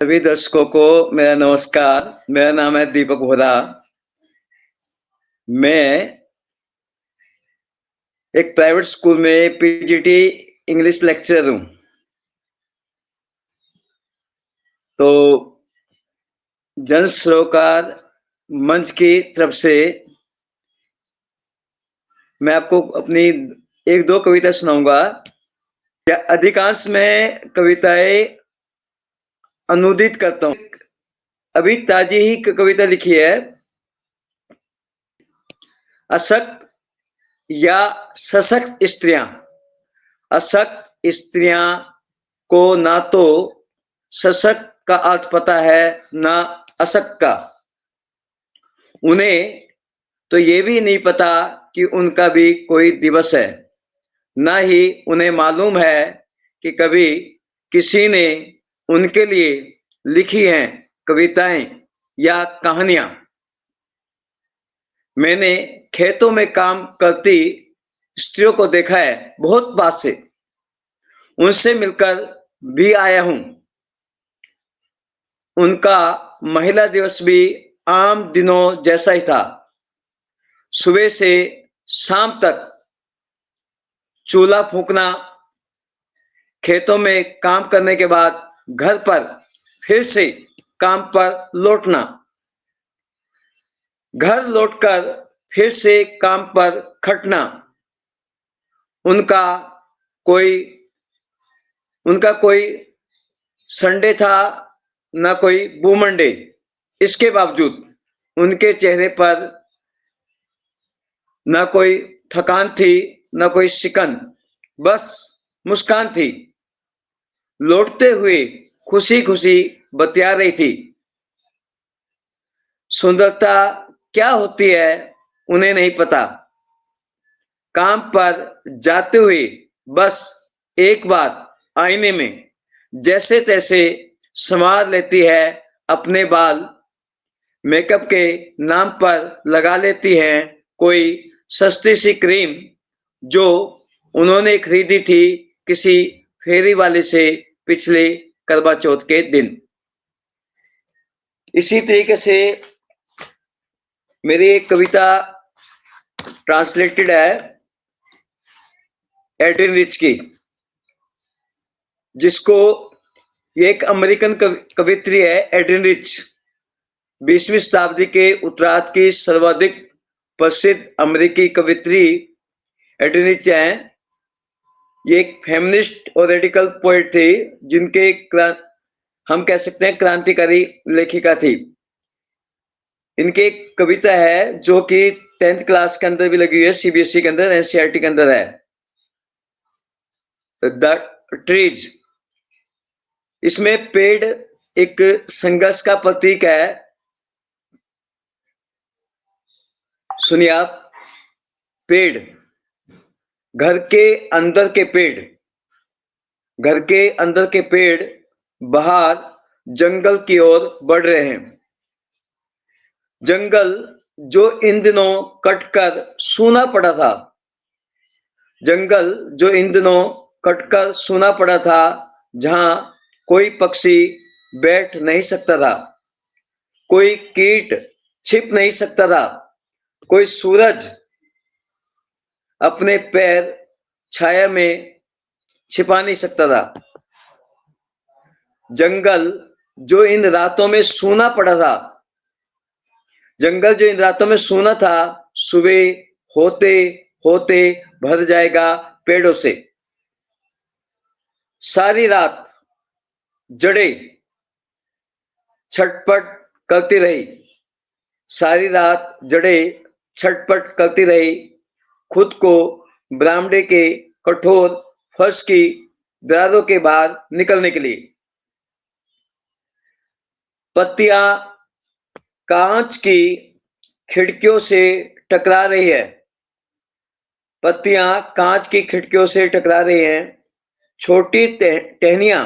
सभी दर्शकों को मेरा नमस्कार। मेरा नाम है दीपक वोरा। मैं एक प्राइवेट स्कूल में पीजीटी इंग्लिश लेक्चरर हूँ। तो जन सरोकार मंच की तरफ से मैं आपको अपनी एक दो कविता सुनाऊंगा। अधिकांश मैं कविताएं अनुदित करता हूँ। अभी ताजी ही कविता लिखी है। अशक्त या सशक्त स्त्रियां। अशक्त स्त्रियां को ना तो सशक्त का अर्थ पता है ना अशक्त का। उन्हें तो ये भी नहीं पता कि उनका भी कोई दिवस है। ना ही उन्हें मालूम है कि कभी किसी ने उनके लिए लिखी हैं कविताएं या कहानियां। मैंने खेतों में काम करती स्त्रियों को देखा है बहुत पास से। उनसे मिलकर भी आया हूं। उनका महिला दिवस भी आम दिनों जैसा ही था। सुबह से शाम तक चूल्हा फूंकना, खेतों में काम करने के बाद घर पर फिर से काम पर लौटना, घर लौटकर फिर से काम पर खटना। उनका कोई उनका कोई संडे था ना कोई बूमंडे। इसके बावजूद उनके चेहरे पर ना कोई थकान थी ना कोई शिकन, बस मुस्कान थी। लौटते हुए खुशी खुशी बतिया रही थी। सुंदरता क्या होती है उन्हें नहीं पता। काम पर जाते हुए बस एक बार आईने में जैसे तैसे संवार लेती है अपने बाल। मेकअप के नाम पर लगा लेती है कोई सस्ती सी क्रीम जो उन्होंने खरीदी थी किसी फेरी वाले से पिछले करवा चौथ के दिन। इसी तरीके से मेरी एक कविता ट्रांसलेटेड है एड्रिन रिच की, जिसको ये एक अमेरिकन कवित्री है एड्रिन रिच। 20वीं शताब्दी के उत्तरार्ध की सर्वाधिक प्रसिद्ध अमेरिकी कवित्री एड्रिन रिच हैं। ये एक फेमिनिस्ट और रेडिकल पोएट थी, जिनके हम कह सकते हैं क्रांतिकारी लेखिका थी। इनकी एक कविता है जो कि 10th क्लास के अंदर भी लगी हुई है, सीबीएसई के अंदर, एनसीईआरटी के अंदर है, द ट्रीज। इसमें पेड़ एक संघर्ष का प्रतीक है। सुनिए आप, पेड़, घर के अंदर के पेड़, घर के अंदर के पेड़ बाहर जंगल की ओर बढ़ रहे हैं। जंगल जो इन दिनों कटकर सूना पड़ा था, जंगल जो इन दिनों कटकर सूना पड़ा था, जहां कोई पक्षी बैठ नहीं सकता था, कोई कीट छिप नहीं सकता था, कोई सूरज अपने पैर छाया में छिपा नहीं सकता था। जंगल जो इन रातों में सूना पड़ा था, जंगल जो इन रातों में सूना था, सुबह होते होते भर जाएगा पेड़ों से। सारी रात जड़ें छटपट करती रही, सारी रात जड़ें छटपट करती रही, खुद को बरामदे के कठोर फर्श की दरारों के बाहर निकलने के लिए। पत्तियां कांच की खिड़कियों से टकरा रही है, पत्तियां कांच की खिड़कियों से टकरा रही हैं। छोटी टहनियां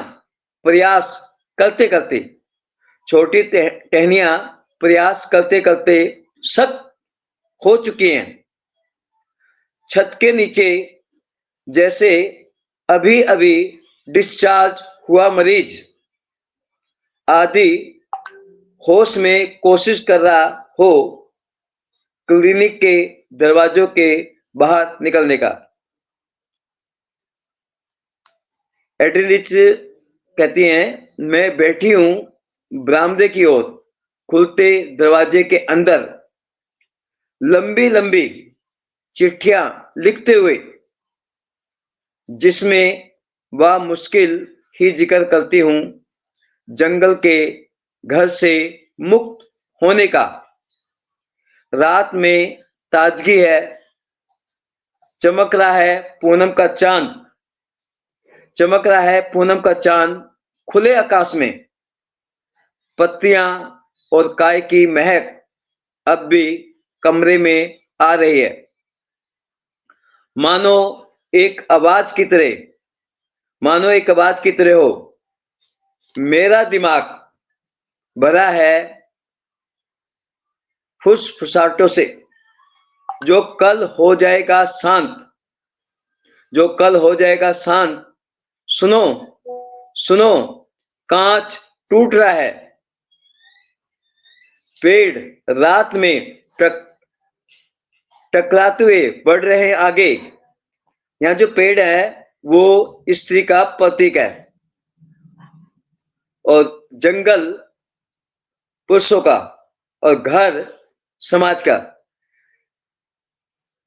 प्रयास करते करते, छोटी टहनियां प्रयास करते करते सख्त हो चुकी हैं। छत के नीचे जैसे अभी अभी डिस्चार्ज हुआ मरीज, आदि होश में कोशिश कर रहा हो क्लिनिक के दरवाजों के बाहर निकलने का। एड्रिलिच कहती हैं, मैं बैठी हूं बरामदे की ओर, खुलते दरवाजे के अंदर, लंबी लंबी चिट्ठियां लिखते हुए, जिसमें वह मुश्किल ही जिक्र करती हूं जंगल के घर से मुक्त होने का। रात में ताजगी है, चमक रहा है पूनम का चांद, चमक रहा है पूनम का चांद खुले आकाश में। पत्तियां और काय की महक अब भी कमरे में आ रही है, मानो एक आवाज की तरह, मानो एक आवाज की तरह हो। मेरा दिमाग भरा है फुसफुसाहटों से, जो कल हो जाएगा शांत, जो कल हो जाएगा शांत। सुनो सुनो, कांच टूट रहा है, पेड़ रात में टकराते हुए बढ़ रहे हैं आगे। यहाँ जो पेड़ है वो स्त्री का प्रतीक है और जंगल पुरुषों का और घर समाज का।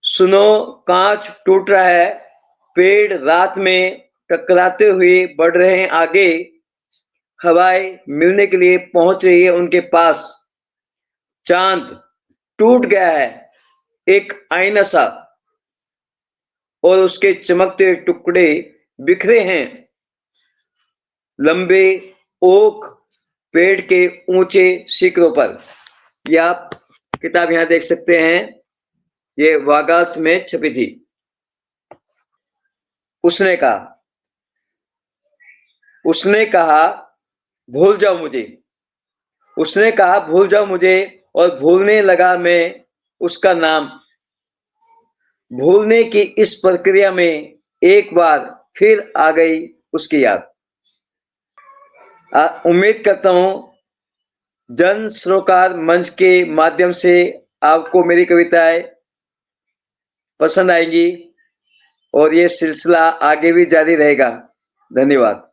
सुनो, कांच टूट रहा है, पेड़ रात में टकराते हुए बढ़ रहे हैं आगे। हवाएं मिलने के लिए पहुंच रही है उनके पास। चांद टूट गया है, एक आईना सा, और उसके चमकते टुकड़े बिखरे हैं लंबे ओक पेड़ के ऊंचे शिखरों पर। यह आप किताब यहां देख सकते हैं, ये वागात में छपी थी। उसने कहा, उसने कहा भूल जाओ मुझे, उसने कहा भूल जाओ मुझे, और भूलने लगा मैं उसका नाम। भूलने की इस प्रक्रिया में एक बार फिर आ गई उसकी याद। उम्मीद करता हूं जन सरोकार मंच के माध्यम से आपको मेरी कविताएं पसंद आएंगी और ये सिलसिला आगे भी जारी रहेगा। धन्यवाद।